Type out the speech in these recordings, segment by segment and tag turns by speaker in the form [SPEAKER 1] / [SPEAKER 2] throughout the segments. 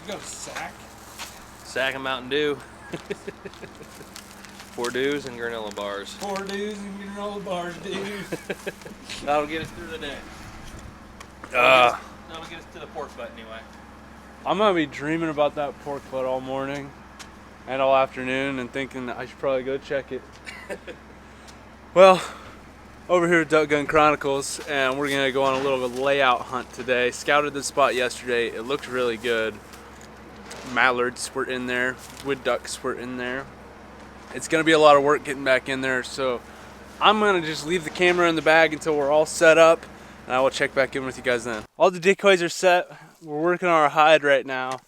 [SPEAKER 1] go sack.
[SPEAKER 2] Sack and Mountain Dew. 4 dews and granola bars.
[SPEAKER 1] 4 dews and granola bars, dude.
[SPEAKER 2] That'll get us through the day. That'll get us to the pork butt anyway.
[SPEAKER 3] I'm gonna be dreaming about that pork butt all morning and all afternoon and thinking that I should probably go check it. Well, over here at Duck Gun Chronicles, and we're gonna go on a little layout hunt today. Scouted the spot yesterday. It looked really good. Mallards were in there, wood ducks were in there. It's gonna be a lot of work getting back in there, so I'm gonna just leave the camera in the bag until we're all set up, and I will check back in with you guys then. All the decoys are set. We're working on our hide right now.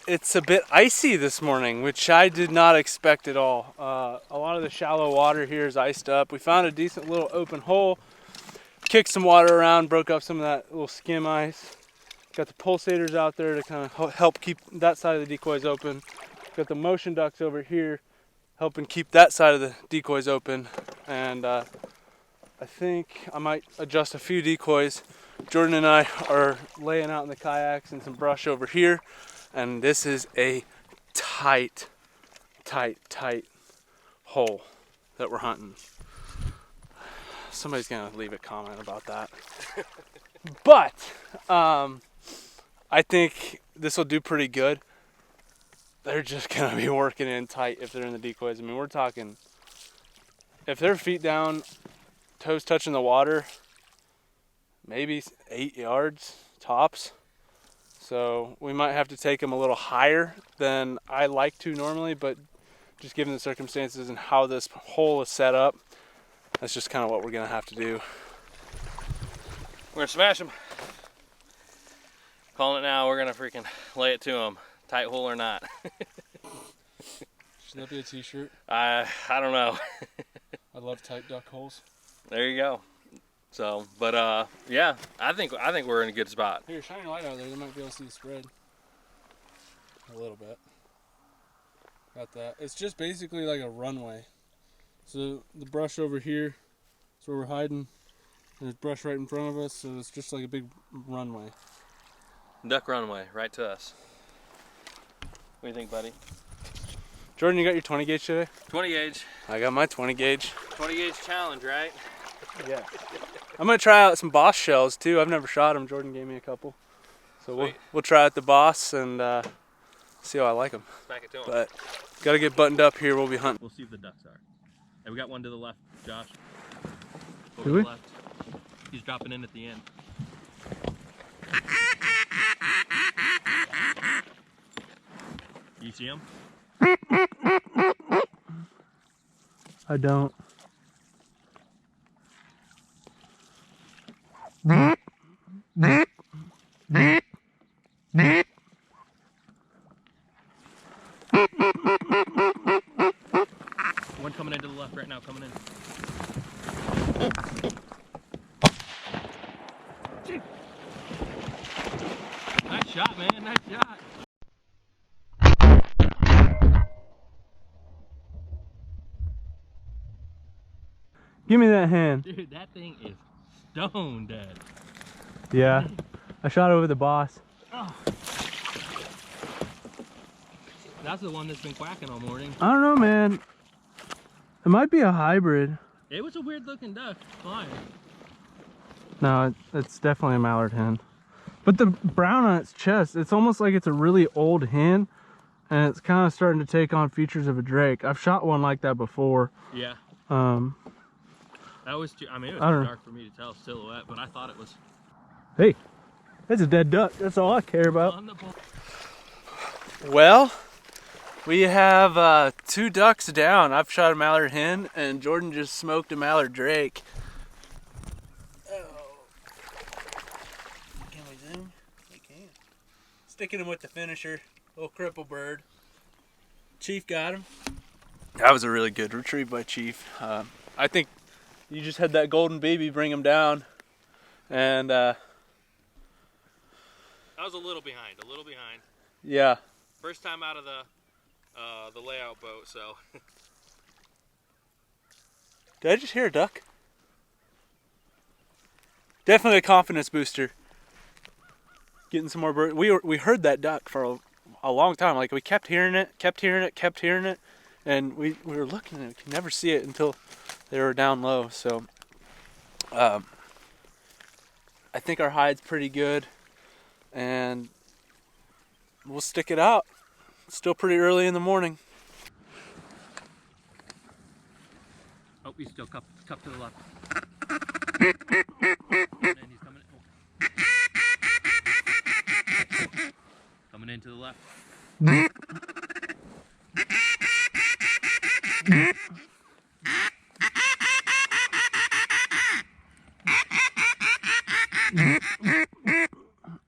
[SPEAKER 3] It's a bit icy this morning, which I did not expect at all. A lot of the shallow water here is iced up. We found a decent little open hole, kicked some water around, broke up some of that little skim ice. Got the pulsators out there to kind of help keep that side of the decoys open. Got the motion ducks over here helping keep that side of the decoys open. And I think I might adjust a few decoys. Jordan and I are laying out in the kayaks and some brush over here. And this is a tight hole that we're hunting. Somebody's gonna leave a comment about that. But I think this will do pretty good. They're just gonna be working in tight if they're in the decoys. I mean, we're talking, if they're feet down, toes touching the water, maybe 8 yards tops. So we might have to take them a little higher than I like to normally, but just given the circumstances and how this hole is set up, that's just kind of what we're gonna have to do.
[SPEAKER 2] We're gonna smash them. Calling it now, we're gonna freaking lay it to them. Tight hole or not.
[SPEAKER 1] Should that be a t-shirt?
[SPEAKER 2] I don't know.
[SPEAKER 1] I love tight duck holes.
[SPEAKER 2] There you go. So, but yeah, I think we're in a good spot.
[SPEAKER 1] Here, shine your light out there. They might be able to see the spread. A little bit. Got that. It's just basically like a runway. So the brush over here is where we're hiding. There's brush right in front of us, so it's just like a big runway.
[SPEAKER 2] Duck runway, right to us. What do you think, buddy?
[SPEAKER 3] Jordan, you got your 20 gauge today?
[SPEAKER 2] 20 gauge.
[SPEAKER 3] I got my 20 gauge.
[SPEAKER 2] 20 gauge challenge, right?
[SPEAKER 3] Yeah. I'm gonna try out some Boss shells too. I've never shot them. Jordan gave me a couple, so we'll try out the Boss and see how I like them.
[SPEAKER 2] Back it to 'em.
[SPEAKER 3] But gotta get buttoned up here. We'll be hunting.
[SPEAKER 2] We'll see if the ducks are. Hey, we got one to the left, Josh.
[SPEAKER 3] Do we?
[SPEAKER 2] The left. He's dropping in at the end. You see him?
[SPEAKER 3] I don't.
[SPEAKER 2] One coming into the left right now, coming in. Nice shot, man, nice shot.
[SPEAKER 3] Give me that hand.
[SPEAKER 2] Dude, that thing is stone dead.
[SPEAKER 3] Yeah. I shot over the Boss.
[SPEAKER 2] Oh. That's the one that's been quacking all morning.
[SPEAKER 3] I don't know, man. It might be a hybrid.
[SPEAKER 2] It was a weird looking duck flying.
[SPEAKER 3] No, it's definitely a mallard hen. But the brown on its chest, it's almost like it's a really old hen, and it's kind of starting to take on features of a drake. I've shot one like that before.
[SPEAKER 2] Yeah. That was too, I mean, it was too dark for me to tell silhouette, but I thought it was.
[SPEAKER 3] Hey, that's a dead duck. That's all I care about. Well, we have 2 ducks down. I've shot a mallard hen, and Jordan just smoked a mallard drake. Oh. Can we zoom? We can. Sticking him with the finisher, little cripple bird. Chief got him. That was a really good retrieve by Chief. I think you just had that golden baby bring him down, and
[SPEAKER 2] I was a little behind.
[SPEAKER 3] Yeah.
[SPEAKER 2] First time out of the layout boat, so.
[SPEAKER 3] Did I just hear a duck? Definitely a confidence booster. getting some more birds. We heard that duck for a long time. Like we kept hearing it, and we were looking and we could never see it until they were down low. So I think our hide's pretty good, and we'll stick it out. It's still pretty early in the morning.
[SPEAKER 2] Oh, he's still cup to the left. And he's coming in. Oh. Coming in to the left.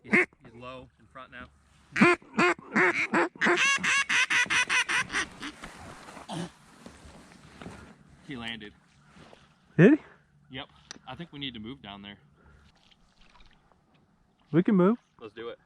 [SPEAKER 2] He's low in front now. He landed.
[SPEAKER 3] Did he?
[SPEAKER 2] Yep. I think we need to move down there.
[SPEAKER 3] We can move.
[SPEAKER 2] Let's do it.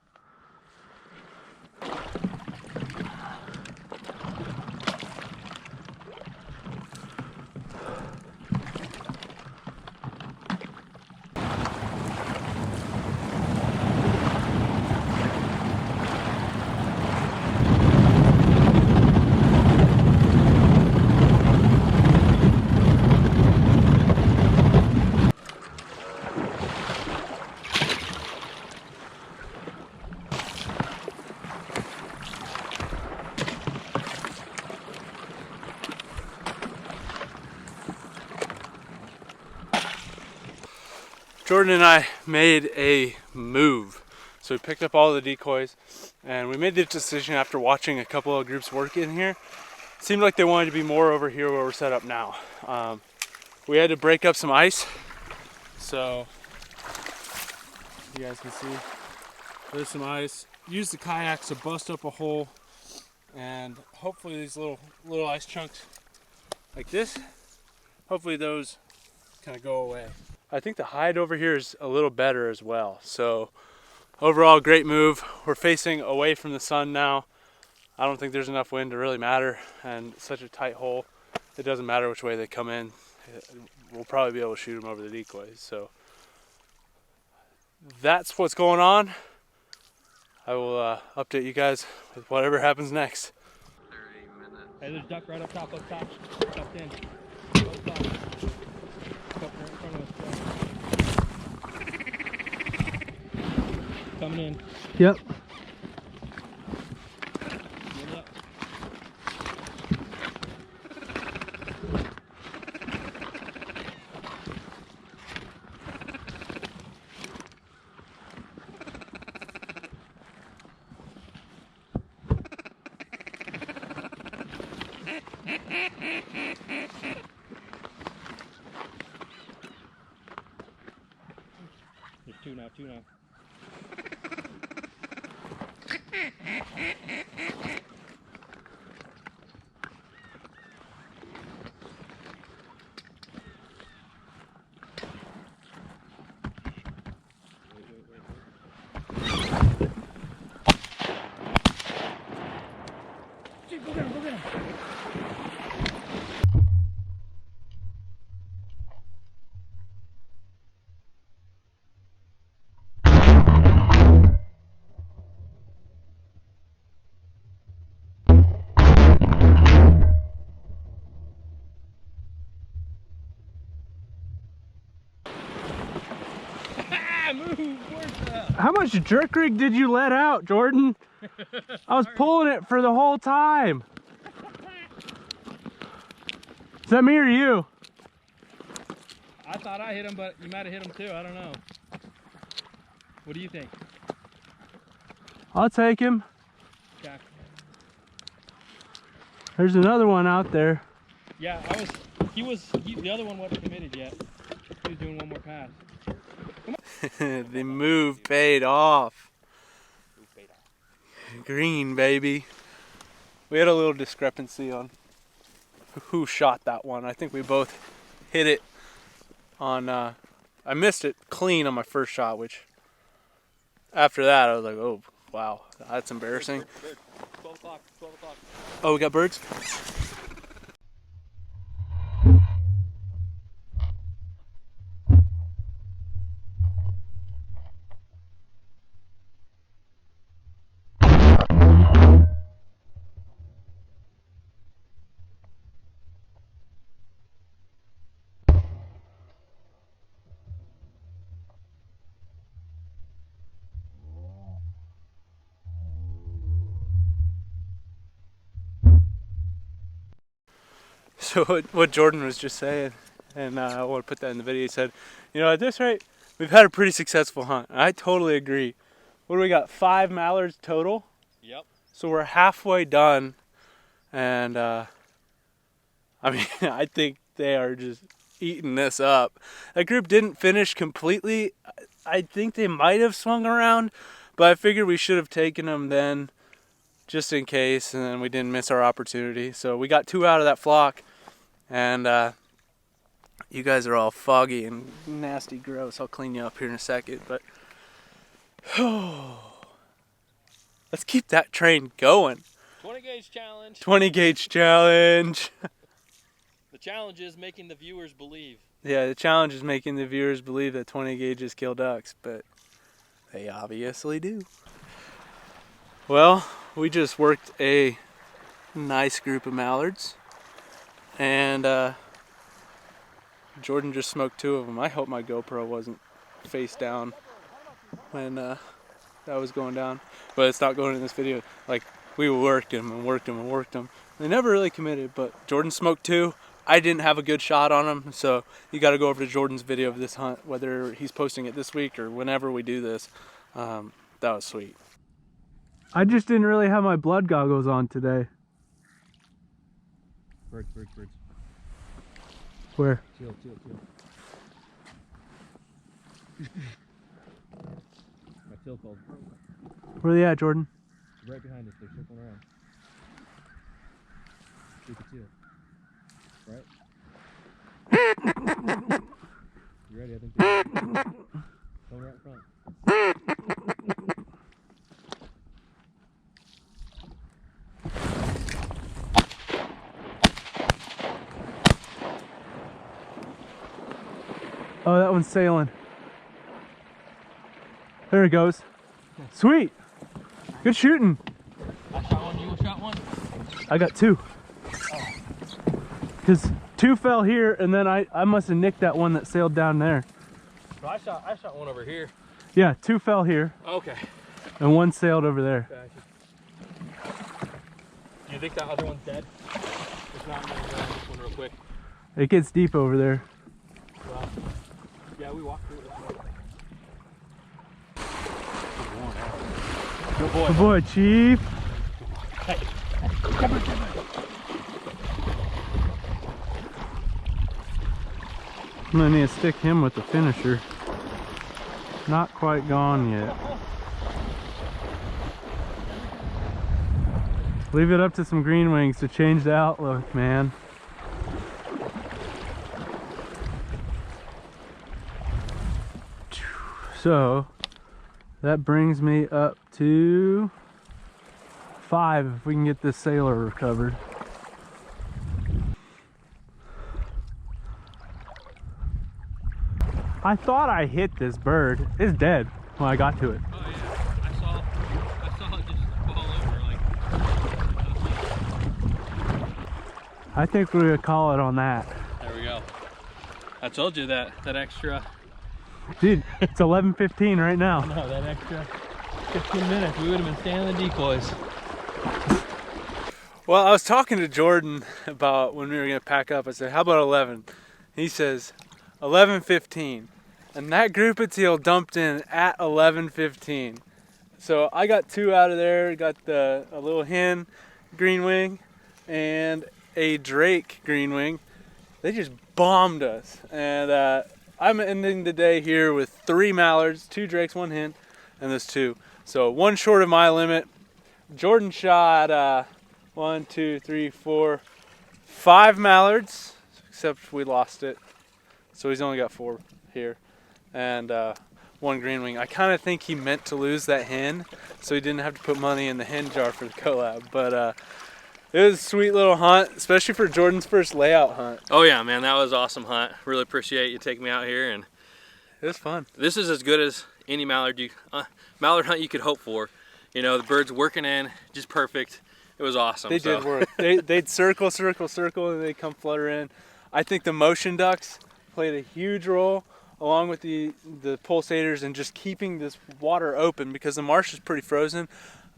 [SPEAKER 3] Jordan and I made a move. So we picked up all the decoys, and we made the decision after watching a couple of groups work in here. It seemed like they wanted to be more over here where we're set up now. We had to break up some ice. So you guys can see there's some ice. Use the kayaks to bust up a hole, and hopefully these little ice chunks like this, hopefully those kind of go away. I think the hide over here is a little better as well. So overall, great move. We're facing away from the sun now. I don't think there's enough wind to really matter, and it's such a tight hole, it doesn't matter which way they come in. We'll probably be able to shoot them over the decoys. So that's what's going on. I will update you guys with whatever happens next.
[SPEAKER 2] 30 minutes. Hey, there's a duck right up top, tucked in. Up top. Up right in front of us. Coming in.
[SPEAKER 3] Yep.
[SPEAKER 2] Yep. There's two now. Go get him.
[SPEAKER 3] How much jerk rig did you let out, Jordan? I was pulling it for the whole time. Is that me or you?
[SPEAKER 2] I thought I hit him, but you might have hit him too. I don't know. What do you think?
[SPEAKER 3] I'll take him.
[SPEAKER 2] Okay.
[SPEAKER 3] There's another one out there.
[SPEAKER 2] Yeah, the other one wasn't committed yet. He was doing one more pass.
[SPEAKER 3] The move paid off. Green, baby. We had a little discrepancy on who shot that one. I think we both hit it on, I missed it clean on my first shot, which after that I was like, oh, wow, that's embarrassing.
[SPEAKER 2] Bird. 12 o'clock.
[SPEAKER 3] Oh, we got birds? So what Jordan was just saying, and I want to put that in the video, he said, you know, at this rate, we've had a pretty successful hunt. I totally agree. What do we got, 5 mallards total?
[SPEAKER 2] Yep.
[SPEAKER 3] So we're halfway done, and I mean, I think they are just eating this up. That group didn't finish completely. I think they might have swung around, but I figured we should have taken them then, just in case, and then we didn't miss our opportunity. So we got 2 out of that flock, and you guys are all foggy and nasty, gross. I'll clean you up here in a second, but let's keep that train going.
[SPEAKER 2] 20 gauge challenge.
[SPEAKER 3] 20 gauge challenge.
[SPEAKER 2] The challenge is making the viewers believe.
[SPEAKER 3] Yeah, the challenge is making the viewers believe that 20 gauges kill ducks, but they obviously do. Well, we just worked a nice group of mallards, and Jordan just smoked 2 of them. I hope my GoPro wasn't face down when that was going down, but it's not going in this video. Like, we worked them and worked them and worked them. They never really committed, but Jordan smoked 2. I didn't have a good shot on them, so you got to go over to Jordan's video of this hunt, whether he's posting it this week or whenever we do this. That was sweet. I just didn't really have my blood goggles on today.
[SPEAKER 2] Birds.
[SPEAKER 3] Where?
[SPEAKER 2] Chill. My teal called.
[SPEAKER 3] Where are they at, Jordan?
[SPEAKER 2] Right behind us, they're circling around. Shoot the teal. Right? You ready? I think they're coming right in front.
[SPEAKER 3] Oh, that one's sailing. There it goes. Sweet. Good shooting.
[SPEAKER 2] I shot one, you shot one?
[SPEAKER 3] I got 2. Because 2 fell here, and then I must have nicked that one that sailed down there.
[SPEAKER 2] So I shot one over here.
[SPEAKER 3] Yeah, 2 fell here.
[SPEAKER 2] Okay.
[SPEAKER 3] And 1 sailed over there.
[SPEAKER 2] Gotcha. Do you think that other one's dead? If not, I'm gonna grab this one real quick.
[SPEAKER 3] It gets deep over there.
[SPEAKER 2] Well, yeah, we walked through it. Good boy.
[SPEAKER 3] Good boy, Chief.
[SPEAKER 2] Hey.
[SPEAKER 3] I'm gonna need to stick him with the finisher. Not quite gone yet. Leave it up to some green wings to change the outlook, man. So that brings me up to 5 if we can get this sailor recovered. I thought I hit this bird. It's dead when I got to it.
[SPEAKER 2] Oh yeah, I saw it just fall over like.
[SPEAKER 3] I think we're gonna call it on that.
[SPEAKER 2] There we go. I told you that extra.
[SPEAKER 3] Dude, it's 11:15 right now.
[SPEAKER 2] No, that extra 15 minutes, we would have been standing the decoys.
[SPEAKER 3] Well, I was talking to Jordan about when we were gonna pack up. I said, how about 11? He says 11:15, and that group of teal dumped in at 11:15. So I got 2 out of there. Got a little hen green wing and a drake green wing. They just bombed us, and I'm ending the day here with 3 mallards, 2 drakes, 1 hen, and this 2. So 1 short of my limit. Jordan shot 1, 2, 3, 4, 5 mallards, except we lost it. So he's only got 4 here, and 1 green wing. I kind of think he meant to lose that hen, so he didn't have to put money in the hen jar for the collab. But it was a sweet little hunt, especially for Jordan's first layout hunt.
[SPEAKER 2] Oh yeah, man, that was an awesome hunt. Really appreciate you taking me out here, and
[SPEAKER 3] It was fun.
[SPEAKER 2] this is as good as any mallard hunt you could hope for. You know, the birds working in just perfect. It was awesome.
[SPEAKER 3] They did work. They'd circle, and they'd come flutter in. I think the motion ducks played a huge role, along with the pulsators, and just keeping this water open, because the marsh is pretty frozen.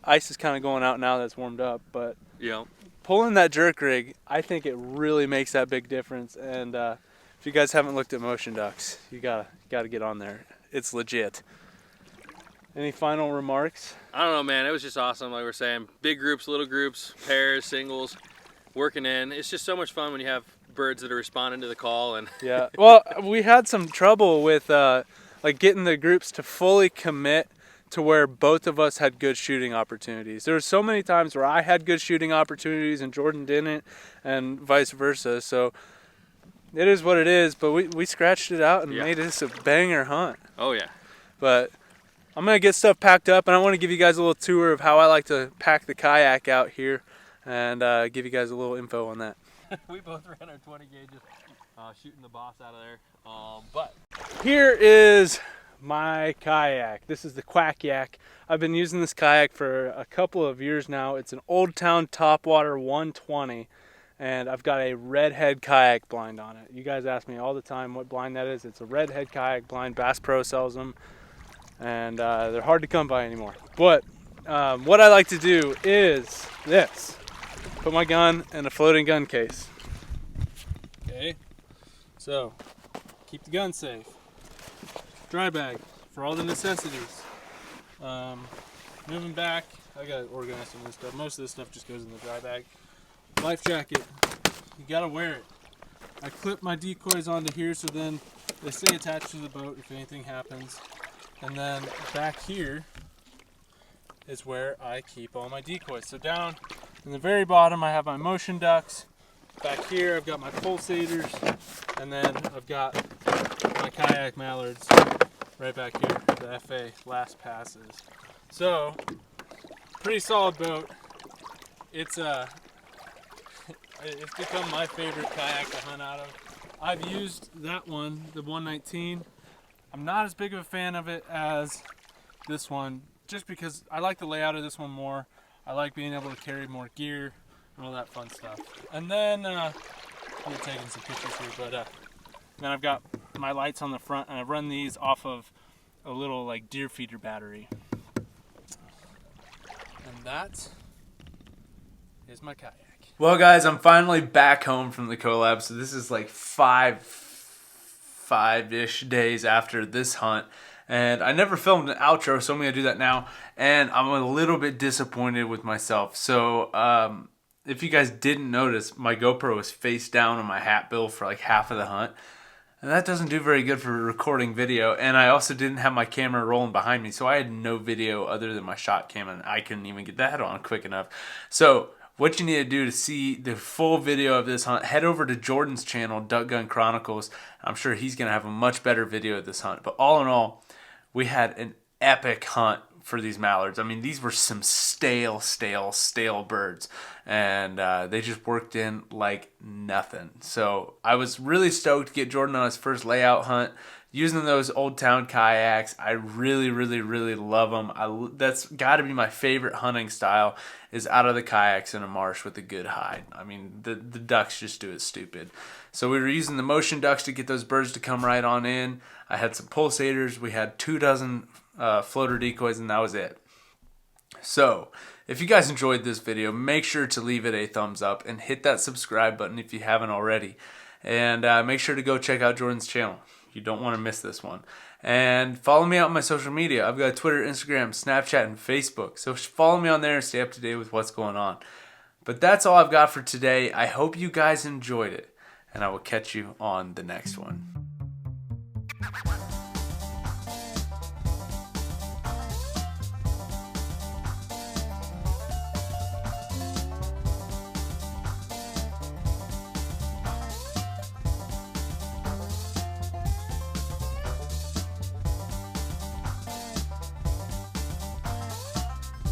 [SPEAKER 3] Ice is kind of going out now that's warmed up, but
[SPEAKER 2] Yeah.
[SPEAKER 3] pulling that jerk rig, I think it really makes that big difference. And if you guys haven't looked at motion ducks, you gotta get on there. It's legit. Any final remarks?
[SPEAKER 2] I don't know, man. It was just awesome. Like we're saying, big groups, little groups, pairs, singles, working in. It's just so much fun when you have birds that are responding to the call. And
[SPEAKER 3] Yeah. Well, we had some trouble with like getting the groups to fully commit to where both of us had good shooting opportunities. There were so many times where I had good shooting opportunities and Jordan didn't, and vice versa. So it is what it is. But we scratched it out and made this a banger hunt.
[SPEAKER 2] Oh yeah.
[SPEAKER 3] But I'm going to get stuff packed up, and I want to give you guys a little tour of how I like to pack the kayak out here, and give you guys a little info on that.
[SPEAKER 2] We both ran our 20 gauges, shooting the boss out of there. But
[SPEAKER 3] here is my kayak. This is the Kayak. I've been using this kayak for a couple of years now. It's an Old Town Topwater 120, and I've got a redhead kayak blind on it. You guys ask me all the time what blind that is. It's a redhead kayak blind. Bass Pro sells them. And they're hard to come by anymore. But what I like to do is this. Put my gun in a floating gun case.
[SPEAKER 1] Okay, so keep the gun safe. Dry bag for all the necessities. Moving back, I gotta organize some of this stuff. Most of this stuff just goes in the dry bag. Life jacket, you gotta wear it. I clip my decoys onto here so then they stay attached to the boat if anything happens. And then back here is where I keep all my decoys. So down in the very bottom I have my motion ducks. Back here I've got my pulsators. And then I've got my kayak mallards right back here, the FA last passes. So, pretty solid boat. It's become my favorite kayak to hunt out of. I've used that one, the 119. I'm not as big of a fan of it as this one, just because I like the layout of this one more. I like being able to carry more gear and all that fun stuff. And then, I'm taking some pictures here, but then I've got my lights on the front, and I run these off of a little like deer feeder battery. And that is my kayak.
[SPEAKER 3] Well, guys, I'm finally back home from the collab. So this is like five-ish days after this hunt, and I never filmed an outro, so I'm gonna do that now. And I'm a little bit disappointed with myself. So if you guys didn't notice, my GoPro was face down on my hat bill for like half of the hunt, and that doesn't do very good for recording video. And I also didn't have my camera rolling behind me, so I had no video other than my shot cam, and I couldn't even get that on quick enough. So what you need to do to see the full video of this hunt, head over to Jordan's channel, Duck Gun Chronicles. I'm sure he's going to have a much better video of this hunt. But all in all, we had an epic hunt for these mallards. I mean, these were some stale birds. And they just worked in like nothing. So I was really stoked to get Jordan on his first layout hunt. Using those Old Town kayaks, I really love them. That's got to be my favorite hunting style, is out of the kayaks in a marsh with a good hide. I mean, the ducks just do it stupid. So we were using the motion ducks to get those birds to come right on in. I had some pulsators. We had 24 floater decoys, and that was it. So if you guys enjoyed this video, make sure to leave it a thumbs up and hit that subscribe button if you haven't already. And make sure to go check out Jordan's channel. You don't want to miss this one. And follow me out on my social media. I've got Twitter, Instagram, Snapchat, and Facebook. So follow me on there and stay up to date with what's going on. But that's all I've got for today. I hope you guys enjoyed it. And I will catch you on the next one.